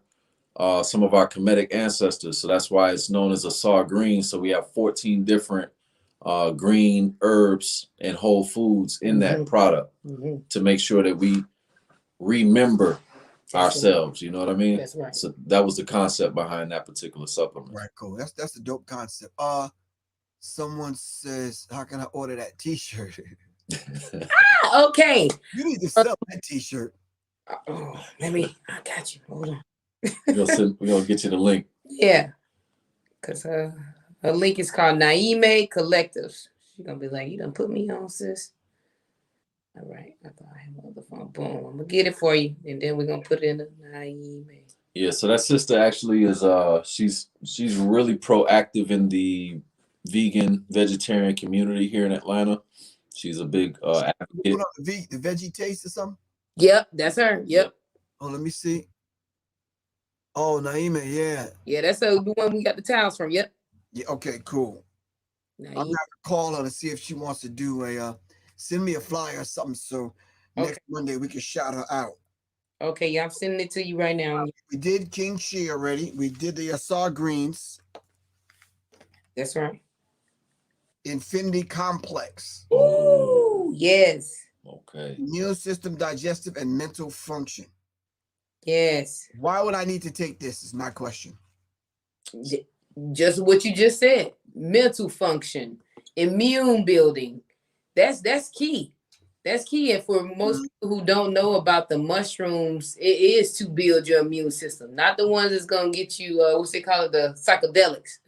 some of our Kemetic ancestors. So that's why it's known as Asar Green. So we have 14 different green herbs and whole foods in that product to make sure that we remember ourselves. You know what I mean? That's right. So that was the concept behind that particular supplement. Right, cool. That's a dope concept. Someone says, how can I order that t-shirt? Okay. You need to sell that t-shirt. I got you. Hold on. We're gonna get you the link. Yeah. Because her link is called Naime Collectives. She's gonna be like, you done put me on, sis. All right. I thought I had my other phone. Boom. I'm gonna get it for you. And then we're gonna put it in the Naime. Yeah, so that sister actually is she's really proactive in the vegan vegetarian community here in Atlanta. She's a big advocate. The veggie taste or something? Yep, that's her. Yep. Oh, let me see. Oh, Naima, yeah. Yeah, that's the one we got the towels from. Yep. Yeah, okay, cool. I'm Naima. gonna have to call her to see if she wants to do a send me a flyer or something so next Monday we can shout her out. Okay, yeah, I'm sending it to you right now. We did King Shi already. We did the Asar Greens. That's right. Infinity Complex. Ooh, yes. Okay. Immune system, digestive, and mental function. Yes. Why would I need to take this? Is my question. Just what you just said. Mental function, immune building. That's key. That's key. And for most people who don't know about the mushrooms, it is to build your immune system, not the ones that's gonna get you what's they call it, the psychedelics.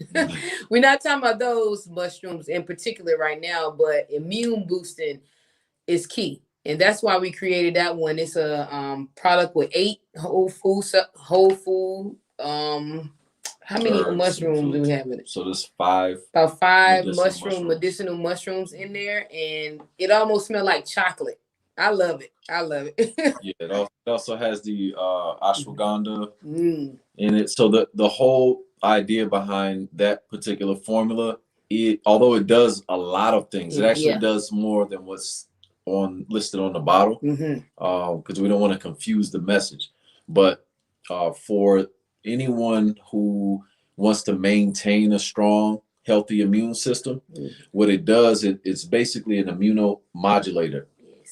We're not talking about those mushrooms in particular right now, but immune boosting is key. And that's why we created that one. It's a product with 8 whole food how many mushrooms do we have in it? So there's 5. About 5 medicinal mushrooms in there, and it almost smells like chocolate. I love it. I love it. Yeah, it also has the ashwagandha in it. So the whole idea behind that particular formula, although it does a lot of things, it actually does more than what's listed on the bottle, because we don't want to confuse the message. But for anyone who wants to maintain a strong, healthy immune system, what it does, it's basically an immunomodulator.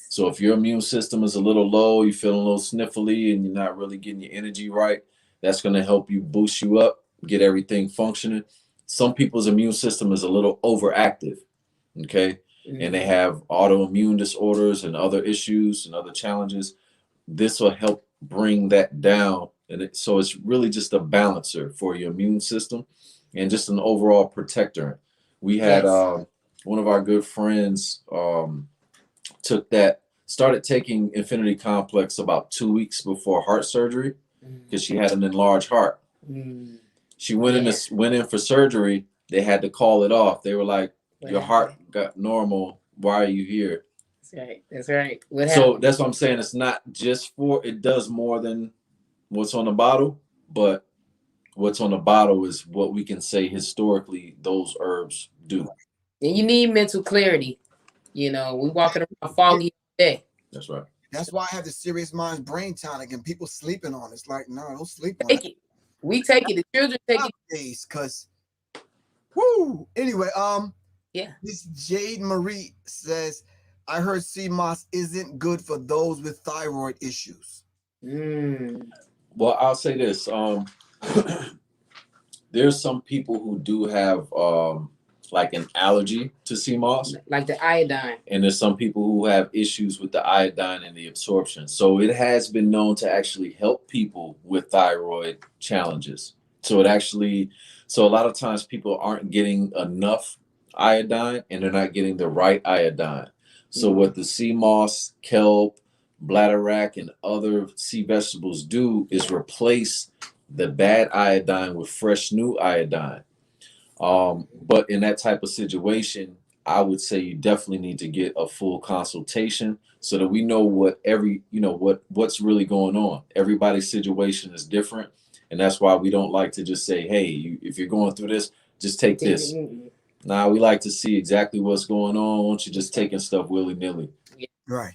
So if your immune system is a little low, you're feeling a little sniffly, and you're not really getting your energy right, that's going to help you boost you up, get everything functioning. Some people's immune system is a little overactive, okay? And they have autoimmune disorders and other issues and other challenges. This will help bring that down. And so it's really just a balancer for your immune system and just an overall protector. We had one of our good friends started taking Infinity Complex about 2 weeks before heart surgery because she had an enlarged heart. She went in for surgery. They had to call it off. They were like, your heart got normal. Why are you here? That's right. So that's what I'm saying. It's not just it does more than what's on the bottle, but what's on the bottle is what we can say historically those herbs do. And you need mental clarity. You know, we walking around foggy day. That's right. That's why I have the Serious Minds brain tonic, and people sleeping on it. It's like, no, don't sleep on it. We take it. The children take it. Because, woo. Anyway, yeah. This Jade Marie says, I heard CMOS isn't good for those with thyroid issues. Well, I'll say this. There's some people who do have like an allergy to CMOS. Like the iodine. And there's some people who have issues with the iodine and the absorption. So it has been known to actually help people with thyroid challenges. So a lot of times people aren't getting enough iodine and they're not getting the right iodine. So what the sea moss, kelp, bladderwrack, and other sea vegetables do is replace the bad iodine with fresh new iodine. But in that type of situation, I would say you definitely need to get a full consultation so that we know what's really going on. Everybody's situation is different. And that's why we don't like to just say, hey, if you're going through this, just take this. Now we like to see exactly what's going on. Won't you just taking stuff willy-nilly? Right.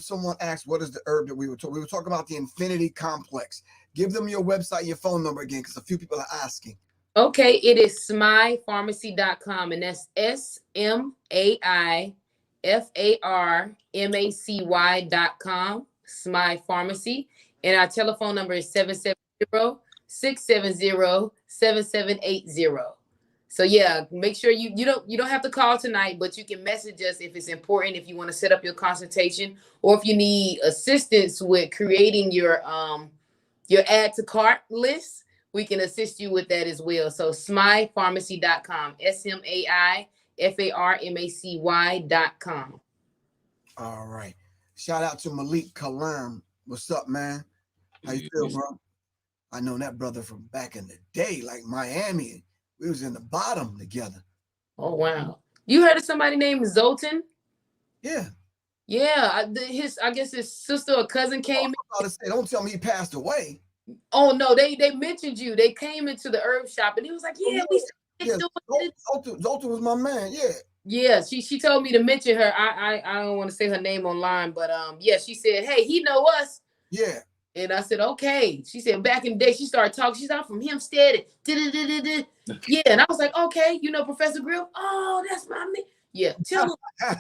Someone asked, what is the herb that we were talking? We were talking about the Infinity Complex. Give them your website, your phone number again, because a few people are asking. Okay, it is smaifarmacy.com, and that's SMAIFARMACY.com, Smai Pharmacy. And our telephone number is 770-670-7780. So yeah, make sure you don't have to call tonight, but you can message us if it's important, if you want to set up your consultation, or if you need assistance with creating your add to cart list, we can assist you with that as well. So smaifarmacy.com, SMAIFARMACY.com. All right. Shout out to Malik Kalam. What's up, man? How you feel, bro? I know that brother from back in the day, like Miami. We was in the bottom together. Oh, wow. You heard of somebody named Zoltan? Yeah. Yeah. I guess his sister or cousin came. I was about to say, don't tell me he passed away. Oh no, they mentioned you. They came into the herb shop and he was like, yeah, Zolta was my man. Yeah. Yeah, she told me to mention her. I don't want to say her name online, but yeah, she said, hey, he know us. Yeah. And I said, okay. She said back in the day, she started talking. She's out from Hempstead. Yeah, and I was like, okay, you know Professor Grill? Oh, that's my man. Yeah, tell her.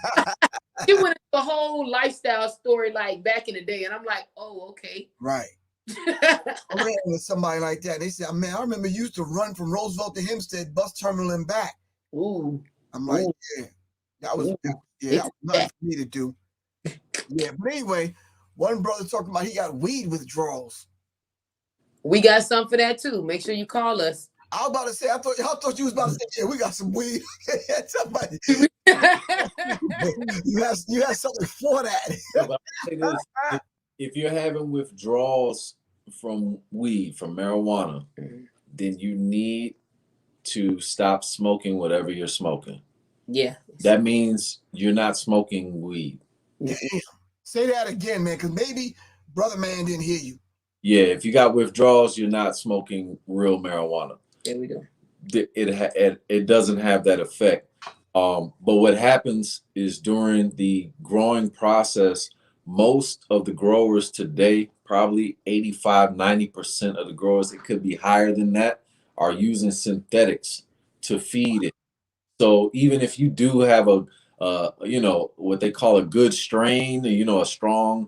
She went into a whole lifestyle story like back in the day, and I'm like, oh, okay. Right. I ran with somebody like that. They said, man, I remember you used to run from Roosevelt to Hempstead bus terminal and back. Ooh. I'm like, yeah, that was nothing for me to do. Yeah, but anyway, one brother talking about he got weed withdrawals. We got some for that too. Make sure you call us. I was about to say, I thought you was about to say, yeah, we got some weed. Somebody, you have something for that. If you're having withdrawals from weed, from marijuana, then you need to stop smoking whatever you're smoking. Yeah. That means you're not smoking weed. Damn. Say that again, man, because maybe Brother Man didn't hear you. Yeah, if you got withdrawals, you're not smoking real marijuana. There we go. It doesn't have that effect. But what happens is during the growing process, most of the growers today, probably 85-90% of the growers, it could be higher than that, are using synthetics to feed it. So even if you do have a what they call a good strain, a strong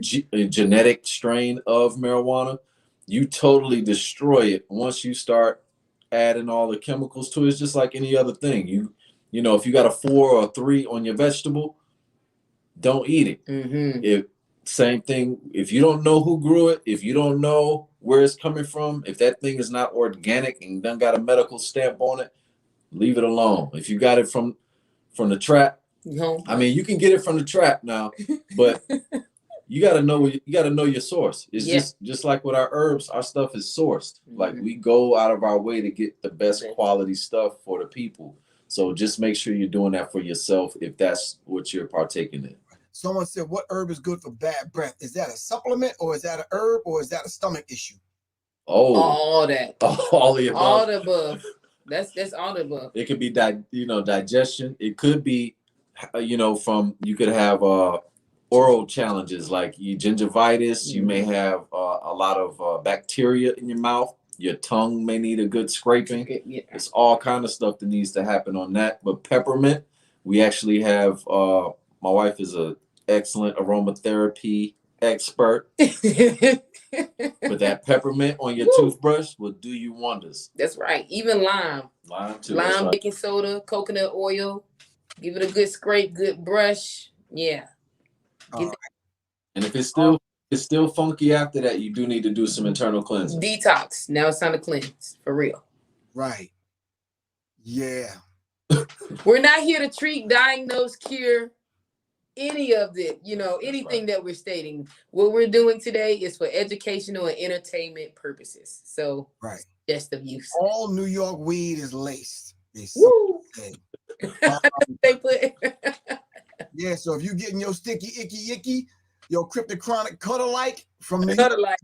genetic strain of marijuana, you totally destroy it once you start adding all the chemicals to it. It's just like any other thing. If you got a 4 or a 3 on your vegetable, don't eat it. Same thing. If you don't know who grew it, if you don't know where it's coming from, if that thing is not organic and done got a medical stamp on it, leave it alone. If you got it from the trap, I mean, you can get it from the trap now, but you got to know your source. It's just like with our herbs, our stuff is sourced. Like we go out of our way to get the best quality stuff for the people. So just make sure you're doing that for yourself if that's what you're partaking in. Someone said, what herb is good for bad breath? Is that a supplement, or is that an herb, or is that a stomach issue? Oh, all that. All the above. All the above. That's all the above. It could be digestion. It could be, you could have oral challenges like gingivitis. You may have a lot of bacteria in your mouth. Your tongue may need a good scraping. Yeah. It's all kind of stuff that needs to happen on that. But peppermint, we actually have. My wife is an excellent aromatherapy expert. But that peppermint on your toothbrush will do you wonders. That's right. Even lime. Lime too. Lime, baking soda, coconut oil. Give it a good scrape, good brush. Yeah. And if it's still funky after that, you do need to do some internal cleansing. Detox. Now it's time to cleanse. For real. Right. Yeah. We're not here to treat, diagnose, cure any of it, anything that we're stating. What we're doing today is for educational and entertainment purposes. So that's the use. All New York weed is laced. Woo! They put yeah, so if you're getting your sticky, icky, your cryptochronic cutter-like from New York.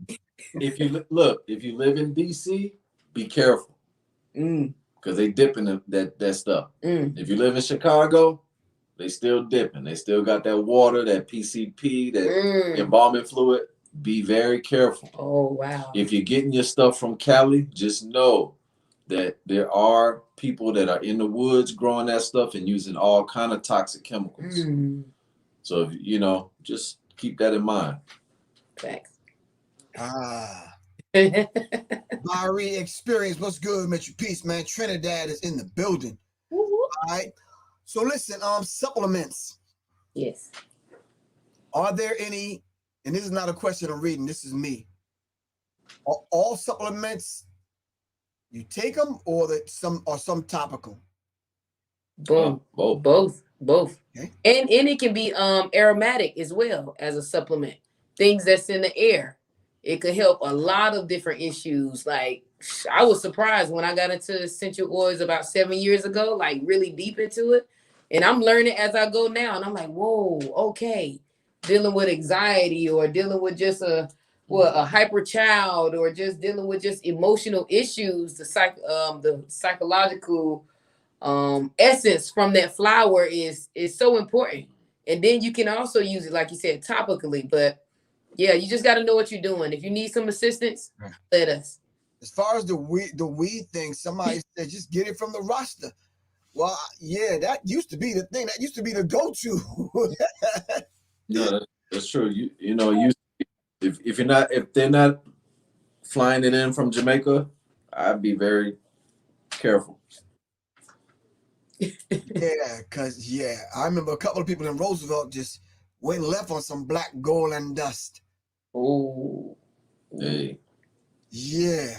If you live in DC, be careful. Because they dipping that stuff. If you live in Chicago, they still dipping. They still got that water, that PCP, that embalming fluid. Be very careful. Oh, wow. If you're getting your stuff from Cali, just know that there are people that are in the woods growing that stuff and using all kind of toxic chemicals. So, just keep that in mind. Thanks. Larry Experience, what's good, Mitchell? Peace, man. Trinidad is in the building. All right. So listen, supplements. Yes. Are there any, and this is not a question I'm reading, this is me. Are all supplements, you take them, or some topical? Boom. Both. Okay. And it can be aromatic as well as a supplement. Things that's in the air. It could help a lot of different issues. Like, I was surprised when I got into essential oils about 7 years ago, like really deep into it. And I'm learning as I go now. And I'm like, whoa, okay. Dealing with anxiety or dealing with just a well, a hyper child, or just dealing with just emotional issues, the psychological essence from that flower is so important. And then you can also use it, like you said, topically. But yeah, you just got to know what you're doing. If you need some assistance, let us. As far as the weed thing, somebody said just get it from the roster. Well, yeah, that used to be the thing. That used to be the go-to. No, that's true. If they're not flying it in from Jamaica, I'd be very careful. Yeah, because I remember a couple of people in Roosevelt just went left on some black gold and dust. Oh, hey, yeah.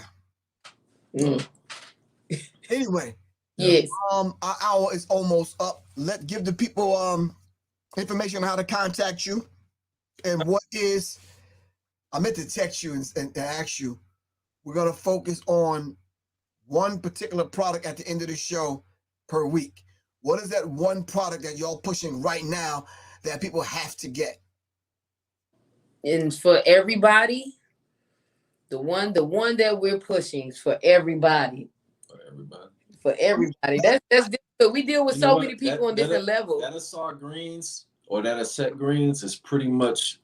Anyway, yes. Our hour is almost up. Give the people information on how to contact you and what is. I meant to text you and ask you. We're gonna focus on one particular product at the end of the show per week. What is that one product that y'all pushing right now that people have to get? And for everybody, the one that we're pushing is for everybody. For everybody. That's difficult. We deal with so many people on different levels. That Asar greens or that Asset greens is pretty much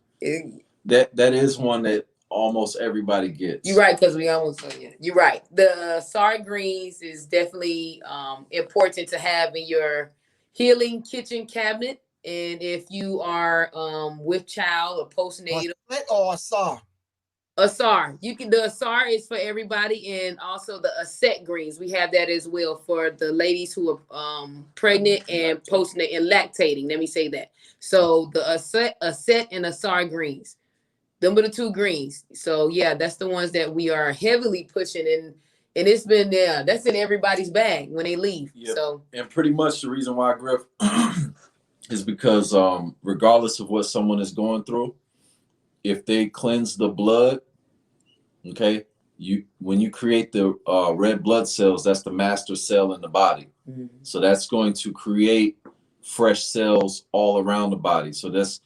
that is one that almost everybody gets. You're right, because we almost saw you. You're right. The Asar greens is definitely important to have in your healing kitchen cabinet. And if you are with child or postnatal or Asar. Asar. The Asar is for everybody, and also the Asset greens. We have that as well for the ladies who are pregnant and postnatal and lactating. Let me say that. So the Asset and Asar greens. Them are the two greens. So yeah, that's the ones that we are heavily pushing, and it's been that's in everybody's bag when they leave. Yep. So and pretty much the reason why, Griff, is because regardless of what someone is going through, if they cleanse the blood, okay, when you create the red blood cells, that's the master cell in the body. Mm-hmm. So that's going to create fresh cells all around the body. So that's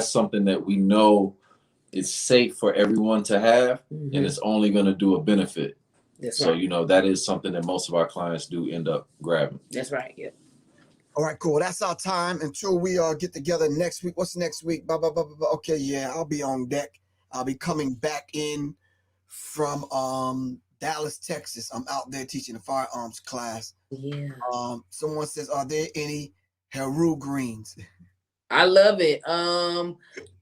something that we know is safe for everyone to have, mm-hmm. and it's only going to do a benefit. That's so right. That is something that most of our clients do end up grabbing. That's right. Yeah. All right, cool. That's our time until we get together next week. What's next week? Blah, blah, blah, blah, blah. Okay, yeah, I'll be on deck. I'll be coming back in from Dallas, Texas. I'm out there teaching a firearms class. Yeah. Someone says, are there any Heru greens? I love it.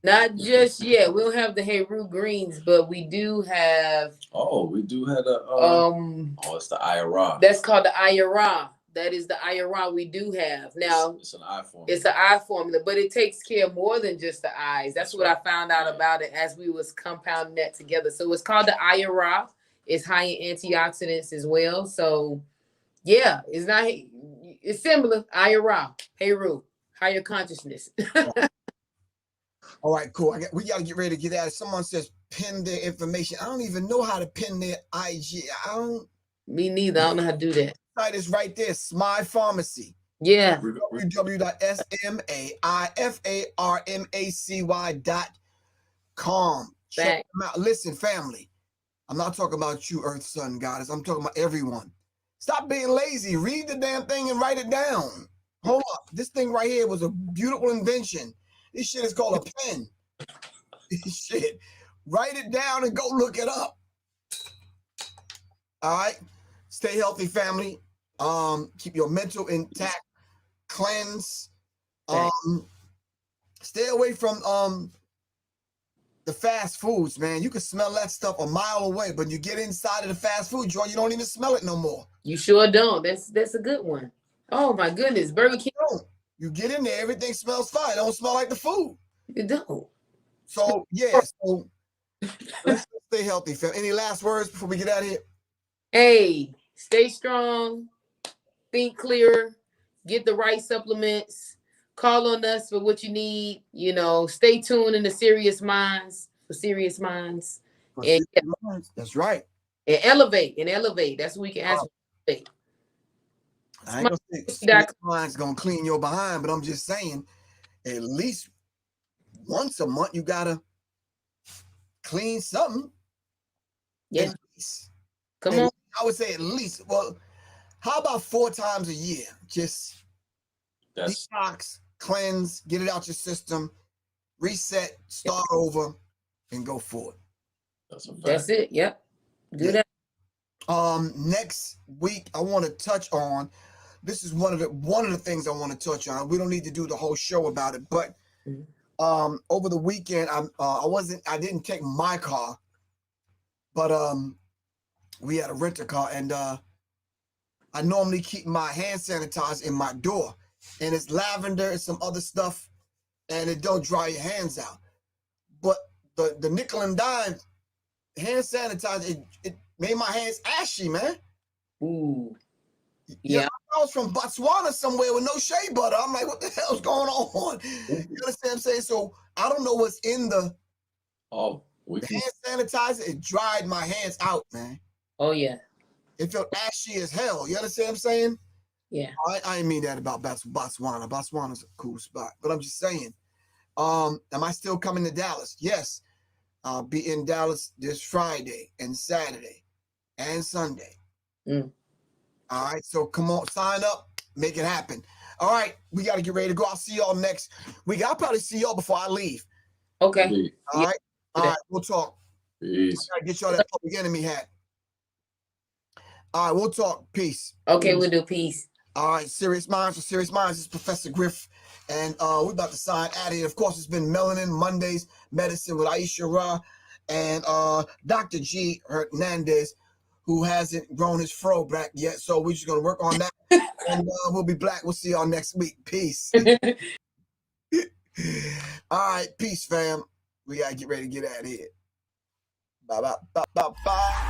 Not just yet. We don't have the Heru greens, but we do have. Oh, we do have it's the IRA. That's called the IRA. That is the IRA we do have. Now it's an eye formula. It's an eye formula, but it takes care of more than just the eyes. That's what I found out about it as we was compounding that together. So it's called the IRA. It's high in antioxidants as well. So yeah, it's similar. IRA, Heru, higher consciousness. All right, cool. We got to get ready to get at it. Someone says pin their information. I don't even know how to pin their IG. Me neither. I don't know how to do that. Site is right there. Smile Pharmacy. Yeah. www.smaifarmacy.com. Check them out. Listen, family. I'm not talking about you, Earth, Sun, Goddess. I'm talking about everyone. Stop being lazy. Read the damn thing and write it down. Hold up. This thing right here was a beautiful invention. This shit is called a pen. Shit. Write it down and go look it up. All right. Stay healthy, family. Keep your mental intact. Cleanse. Stay away from the fast foods, man. You can smell that stuff a mile away, but you get inside of the fast food joint, you don't even smell it no more. You sure don't. That's a good one. Oh my goodness, Burger King. You get in there, everything smells fine. It don't smell like the food. You don't. So yeah, let's stay healthy, fam. Any last words before we get out of here? Hey, stay strong, think clearer, get the right supplements, call on us for what you need. Stay tuned in the Serious Minds for Serious Minds. That's right. And elevate. That's what we can ask. I ain't gonna say Serious Minds gonna clean your behind, but I'm just saying, at least once a month you gotta clean something. Yeah. At least. Come on. I would say at least. Well, how about 4 times a year? Just detox, cleanse, get it out your system, reset, start over, and go forward. That's it. Yep. Do that. Next week I want to touch on. This is one of the things I want to touch on. We don't need to do the whole show about it, but over the weekend I didn't take my car, but we had a rental car, and I normally keep my hand sanitizer in my door, and it's lavender and some other stuff, and it don't dry your hands out. But the nickel and dime hand sanitizer, it made my hands ashy, man. Ooh. Yeah. I was from Botswana somewhere with no shea butter. I'm like, what the hell's going on? You understand what I'm saying? So I don't know what's in the hand sanitizer. It dried my hands out, man. Oh, yeah. It felt ashy as hell. You understand what I'm saying? Yeah. I didn't mean that about Botswana. Botswana's a cool spot. But I'm just saying, am I still coming to Dallas? Yes. I'll be in Dallas this Friday and Saturday and Sunday. All right, so come on, sign up, make it happen. All right, we got to get ready to go. I'll see y'all next week. I'll probably see y'all before I leave. Okay. All right, we'll talk. Peace. I gotta get y'all that Public Enemy hat. All right, we'll talk. Peace. Okay, we'll do peace. All right, Serious Minds for Serious Minds. This is Professor Griff, and we're about to sign out of here. Of course, it's been Melanin Mondays Medicine with Aisha Ra and Dr. G. Hernandez, who hasn't grown his fro back yet. So we're just going to work on that. And we'll be black. We'll see y'all next week. Peace. All right. Peace, fam. We got to get ready to get out of here. Bye, bye, bye, bye, bye.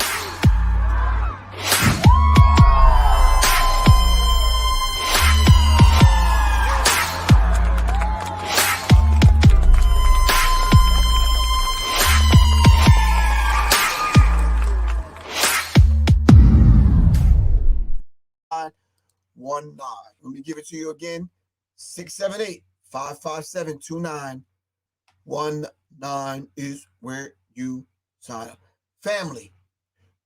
Let me give it to you again. 678-557-2919 is where you sign up. Family,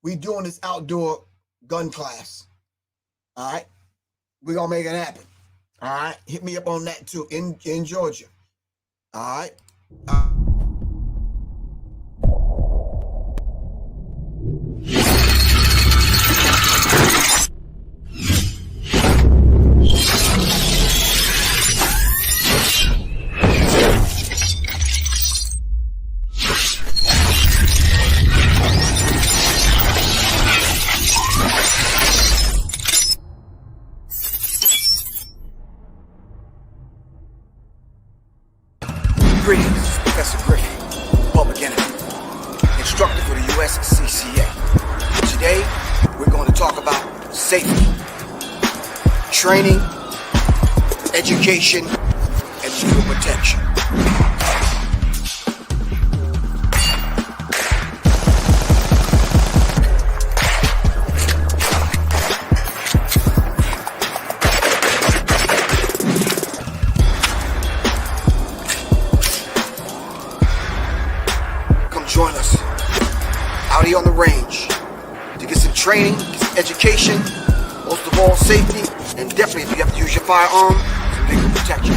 we doing this outdoor gun class. All right, we're gonna make it happen. All right, hit me up on that too in Georgia. All right. Greetings, this is Professor Griffin, Public Enemy, instructor for the USCCA. Today, we're going to talk about safety, training, education, and legal protection. Join us out here on the range to get some training, get some education, most of all safety, and definitely if you have to use your firearm, some legal protection.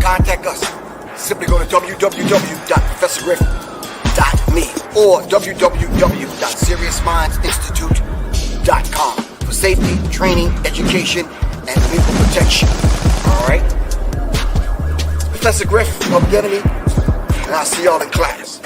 Contact us. Simply go to www.professorgriff.me or www.seriousmindsinstitute.com for safety, training, education, and legal protection. All right? Professor Griff, Public Enemy, and I'll see y'all in class.